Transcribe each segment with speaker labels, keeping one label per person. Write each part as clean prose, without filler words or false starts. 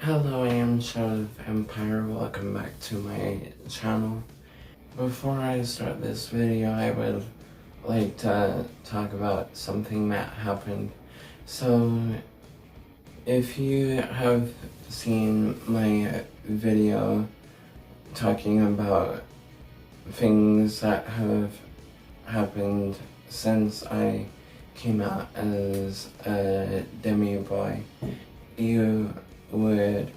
Speaker 1: Hello, I am Shadow of Empire. Welcome back to my channel. Before I start this video, I would like to talk about something that happened. So, if you have seen my video talking about things that have happened since I came out as a demi boy, you would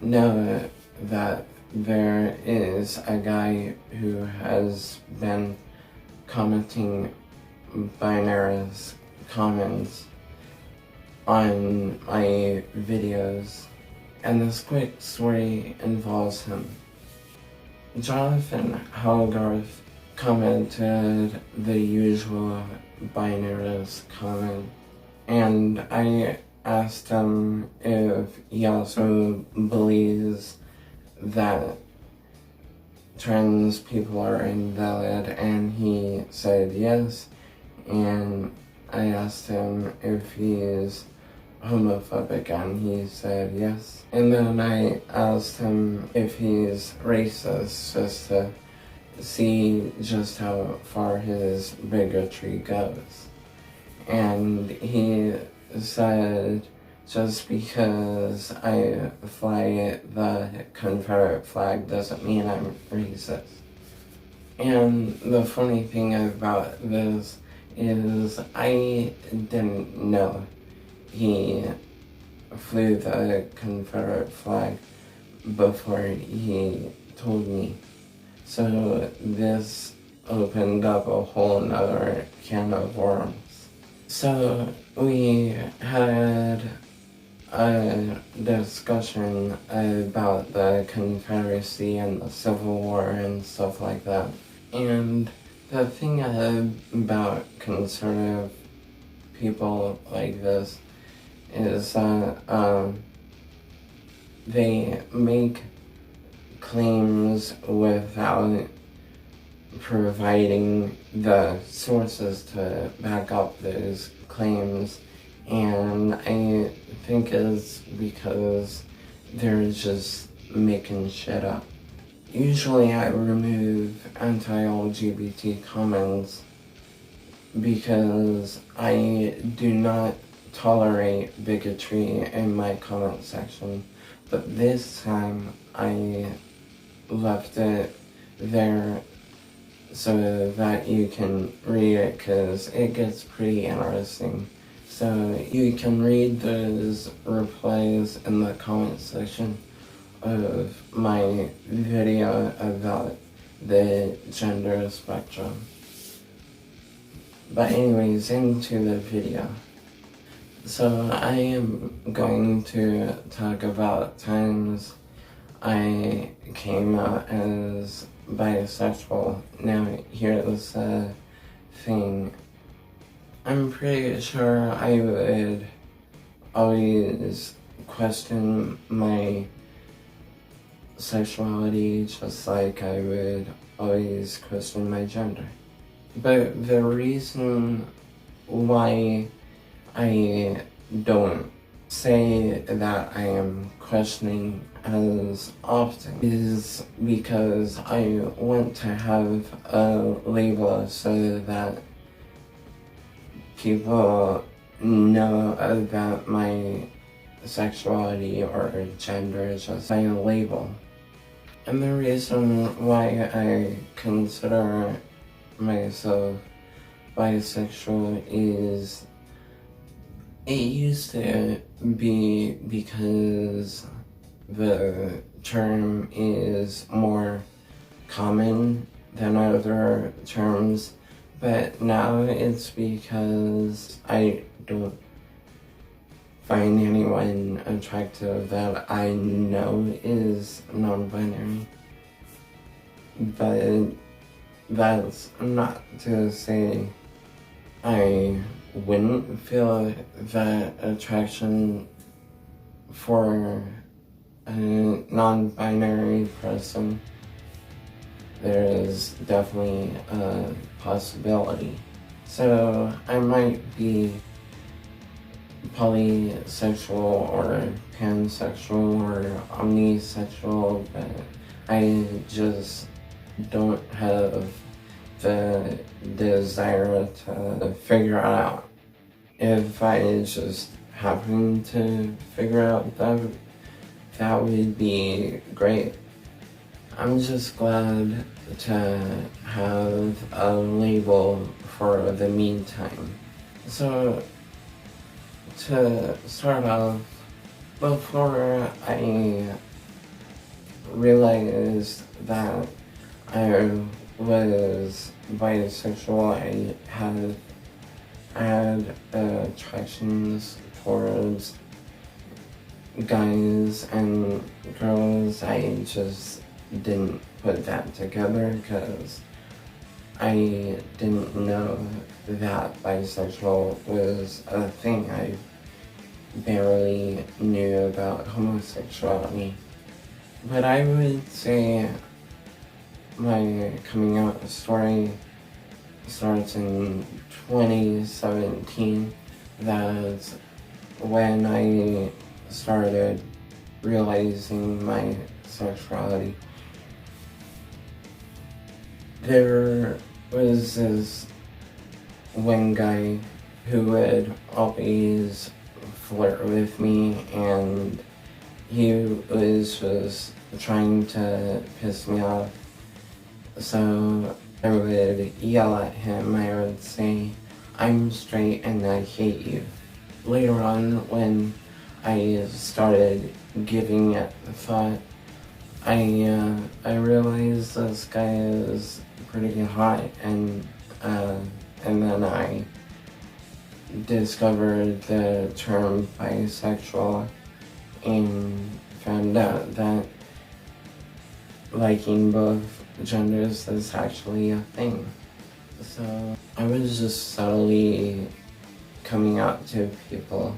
Speaker 1: know that there is a guy who has been commenting binary comments on my videos, and this quick story involves him. Jonathan Hogarth commented the usual binary comment, and I asked him if he also believes that trans people are invalid, and he said yes. And I asked him if he's homophobic, and he said yes. And then I asked him if he's racist, just to see just how far his bigotry goes. And he said, just because I fly the Confederate flag doesn't mean I'm racist. And the funny thing about this is I didn't know he flew the Confederate flag before he told me. So this opened up a whole nother can of worms. So we had a discussion about the Confederacy and the Civil War and stuff like that. And the thing about conservative people like this is that they make claims without providing the sources to back up those claims, and I think it's because they're just making shit up. Usually I remove anti-LGBT comments because I do not tolerate bigotry in my comment section, but this time I left it there so that you can read it, because it gets pretty interesting. So you can read those replies in the comment section of my video about the gender spectrum. But anyways, into the video. So I am going to talk about times I came out as bisexual. Now here's the thing. I'm pretty sure I would always question my sexuality just like I would always question my gender. But the reason why I don't say that I am questioning as often is because I want to have a label so that people know about my sexuality or gender just by a label. And the reason why I consider myself bisexual is it used to be because the term is more common than other terms, but now it's because I don't find anyone attractive that I know is non-binary. But that's not to say I wouldn't feel that attraction for a non-binary person. There is definitely a possibility. So I might be polysexual or pansexual or omnisexual, but I just don't have the desire to figure out. If I just happen to figure out that would be great. I'm just glad to have a label for the meantime. So, to start off, before I realized that I was bisexual, I had attractions towards guys and girls. I just didn't put that together because I didn't know that bisexual was a thing. I barely knew about homosexuality. But I would say my coming out story starts in 2017. That's when I started realizing my sexuality. There was this one guy who would always flirt with me, and he was just trying to piss me off. So I would yell at him. I would say, "I'm straight and I hate you." Later on, when I started giving it a thought, I realized this guy is pretty hot, and then I discovered the term bisexual and found out that liking both genders is actually a thing. So I was just subtly coming out to people.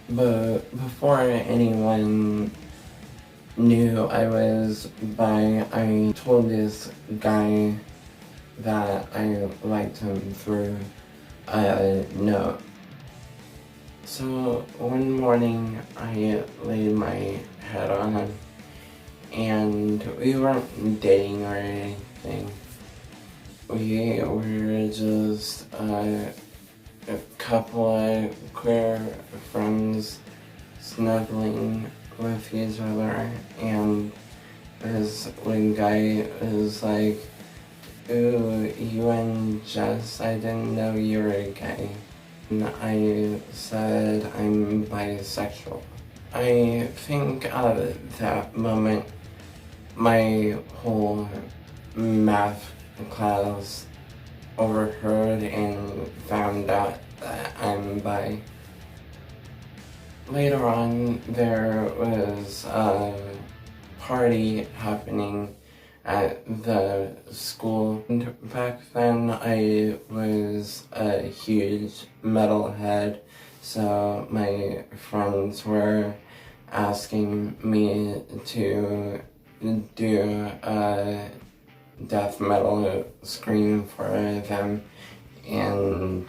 Speaker 1: But before anyone knew I was bi, I told this guy that I liked him through a note. So one morning I laid my head on him, and we weren't dating or anything. We were just a couple of queer friends snuggling with each other, and this one guy was like, "Ooh, you and Jess, I didn't know you were gay." And I said I'm bisexual. I think at that moment my whole math class overheard and found out that I'm bi. Later on, there was a party happening at the school. And back then, I was a huge metalhead, so my friends were asking me to do a death metal scream for them, and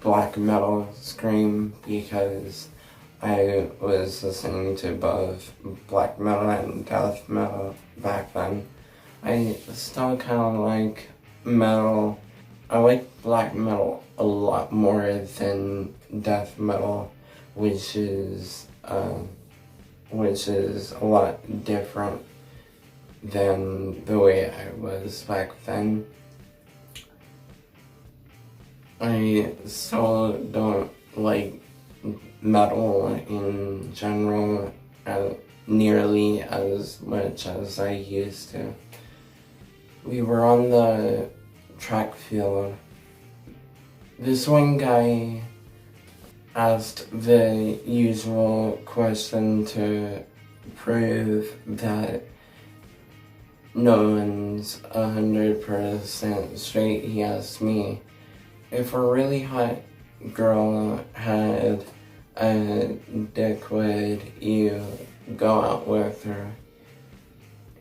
Speaker 1: black metal scream, because I was listening to both black metal and death metal back then. I still kind of like metal. I like black metal a lot more than death metal, which is a lot different than the way I was back then. I still don't like metal in general nearly as much as I used to. We were on the track field. This one guy asked the usual question to prove that no one's 100% straight. He asked me, if a really hot girl had a dick, would you go out with her?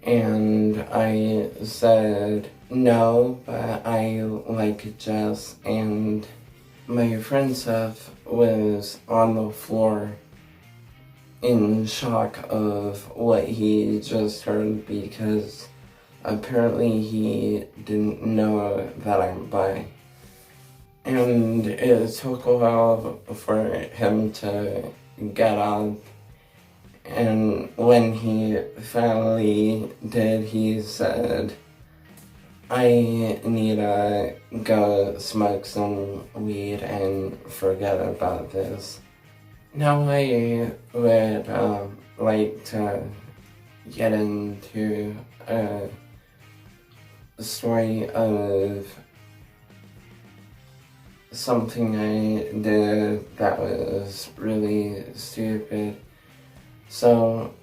Speaker 1: And I said No, but I like jazz, and my friend Seth was on the floor in shock of what he just heard because apparently he didn't know that I'm bi. And it took a while for him to get up, and when he finally did, he said, I need to go smoke some weed and forget about this. Now I would like to get into a story of something I did that was really stupid. So,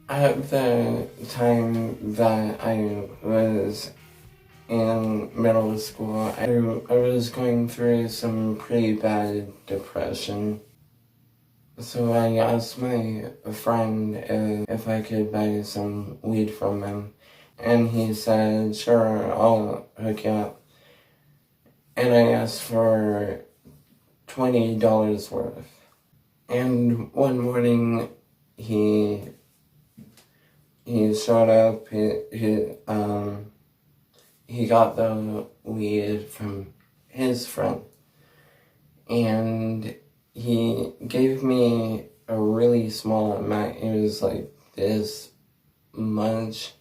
Speaker 1: at the time that I was in middle school, I was going through some pretty bad depression. So I asked my friend if I could buy some weed from him, and he said, sure, I'll hook you up. And I asked for $20 worth. And one morning, he showed up, he got the weed from his friend, and he gave me a really small amount. It was like this much,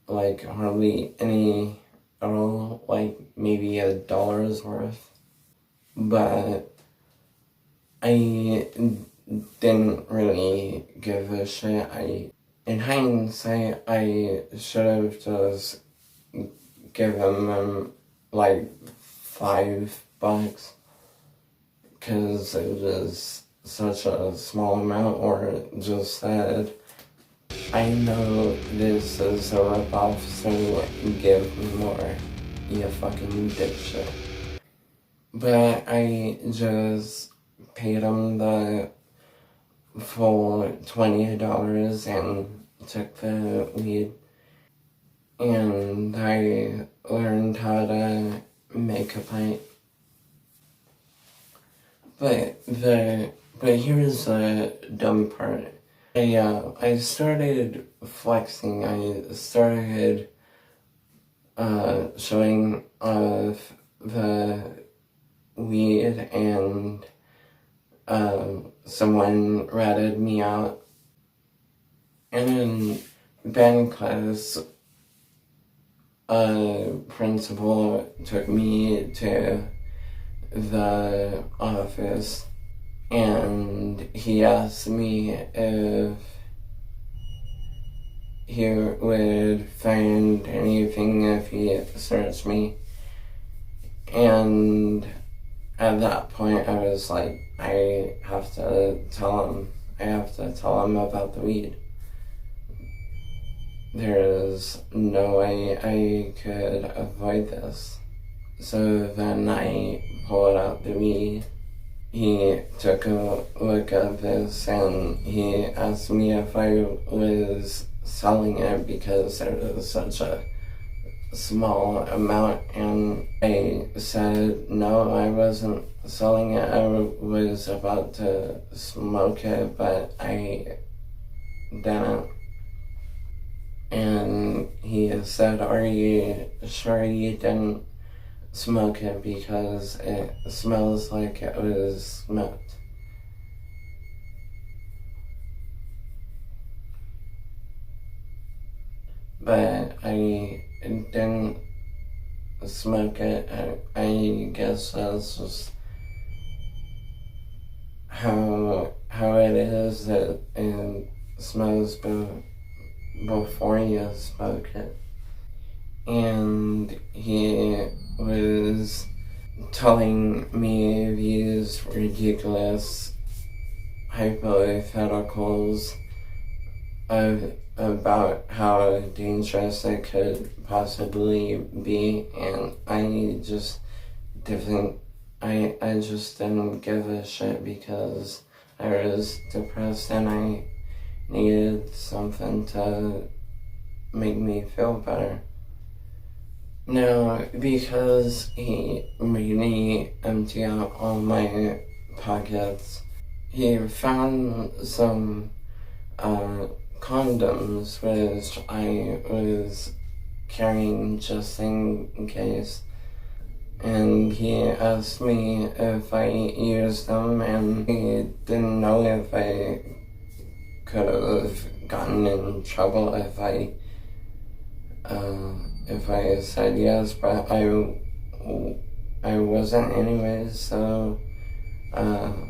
Speaker 1: like hardly any at all, like maybe $1 worth. But I didn't really give a shit. In hindsight, I should have just given them like $5 because it was such a small amount, or just said, I know this is a ripoff, so give me more, you fucking dipshit. But I just paid him the full $20 and took the weed. And I learned how to make a pint. But here's the dumb part. I started flexing. I started showing off the weed, and someone ratted me out. And in band class, a principal took me to the office, and he asked me if he would find anything if he searched me. And at that point I was like, I have to tell him about the weed. There's no way I could avoid this. So then I pulled out the weed. He took a look at this and he asked me if I was selling it because it was such a small amount, and I said no, I wasn't selling it. I was about to smoke it, but I didn't. And he said, are you sure you didn't smoke it because it smells like it was smoked? But I didn't smoke it. I guess that's just how it is. That it smells before you smoke it. And he was telling me these ridiculous hypotheticals about how dangerous it could possibly be, and I just didn't give a shit because I was depressed and I needed something to make me feel better. Now, because he made me empty out all my pockets, he found some condoms, which I was carrying just in case. And he asked me if I used them, and he didn't know if I could have gotten in trouble if I said yes, but I wasn't anyways, so I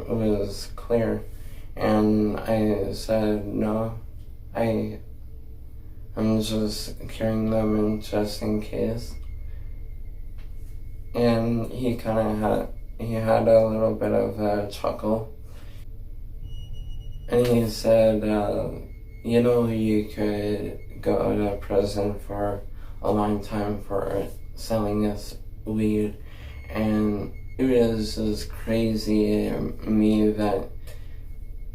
Speaker 1: was clear, and I said no, I'm just carrying them in just in case. And he had a little bit of a chuckle. And he said, you could go to prison for a long time for selling this weed. And it was just crazy to me that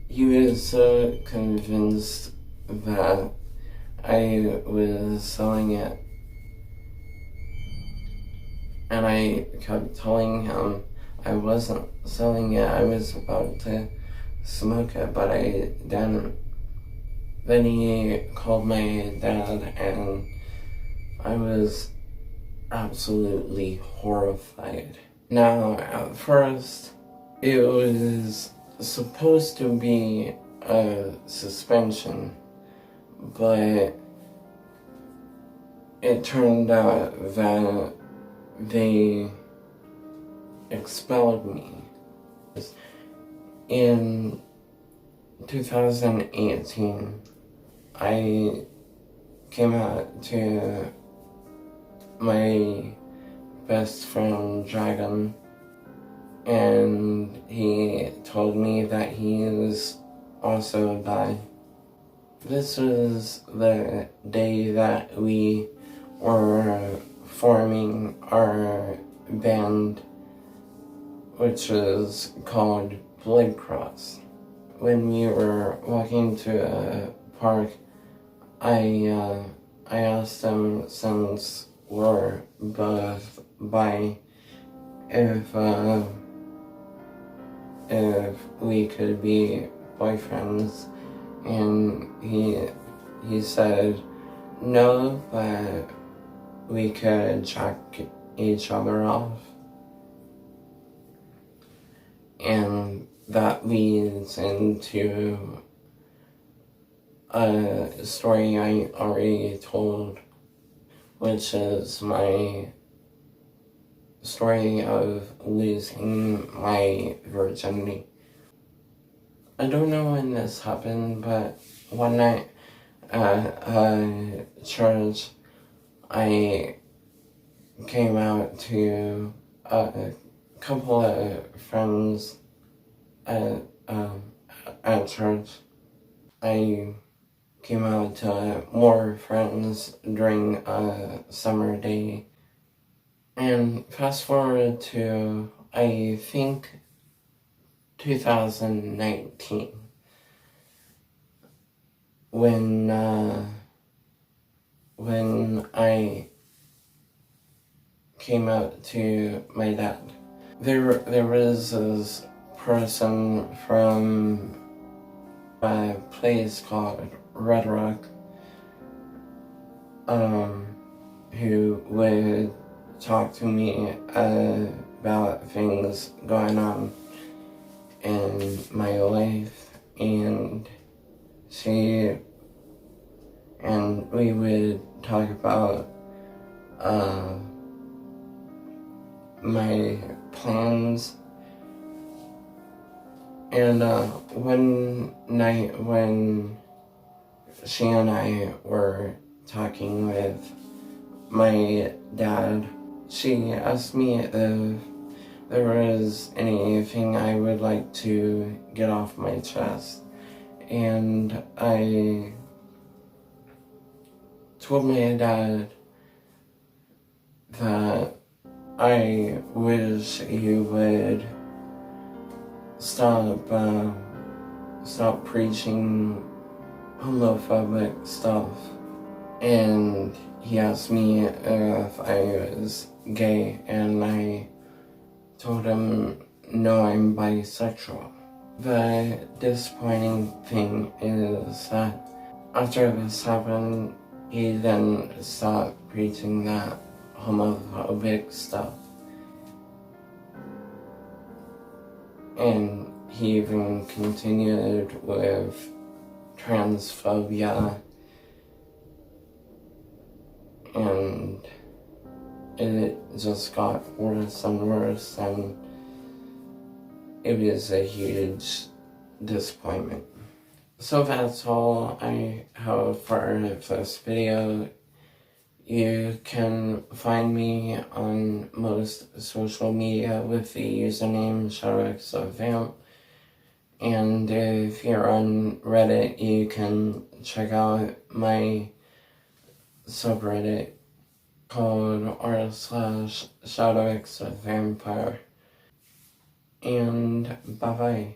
Speaker 1: he was so convinced that I was selling it. And I kept telling him I wasn't selling it. I was about to smoke it, but I didn't. Then he called my dad, and I was absolutely horrified. Now, at first, it was supposed to be a suspension, but it turned out that they expelled me. In 2018, I came out to my best friend Dragon, and he told me that he is also bi. This was the day that we were forming our band, which was called Blood Cross. When we were walking to a park, I asked him, since we're both bi, if we could be boyfriends, and he said no, but we could jack each other off. And that leads into a story I already told, which is my story of losing my virginity. I don't know when this happened, but one night at church, I came out to a couple of friends at church. I came out to more friends during a summer day. And fast forward to, I think, 2019, when I came out to my dad. There was this person from a place called Red Rock, who would talk to me about things going on in my life, and we would talk about my plans. And one night when she and I were talking with my dad, she asked me if there was anything I would like to get off my chest. And I told my dad that I wish he would stop preaching homophobic stuff. and he asked me if I was gay, and I told him no, I'm bisexual. The disappointing thing is that after this happened, he then stopped preaching that homophobic stuff. And he even continued with transphobia, and it just got worse and worse, and it was a huge disappointment. So that's all I have for this video. You can find me on most social media with the username ShadowXOFVamp. And if you're on Reddit, you can check out my subreddit called r/ShadowXOFVampire. And bye-bye.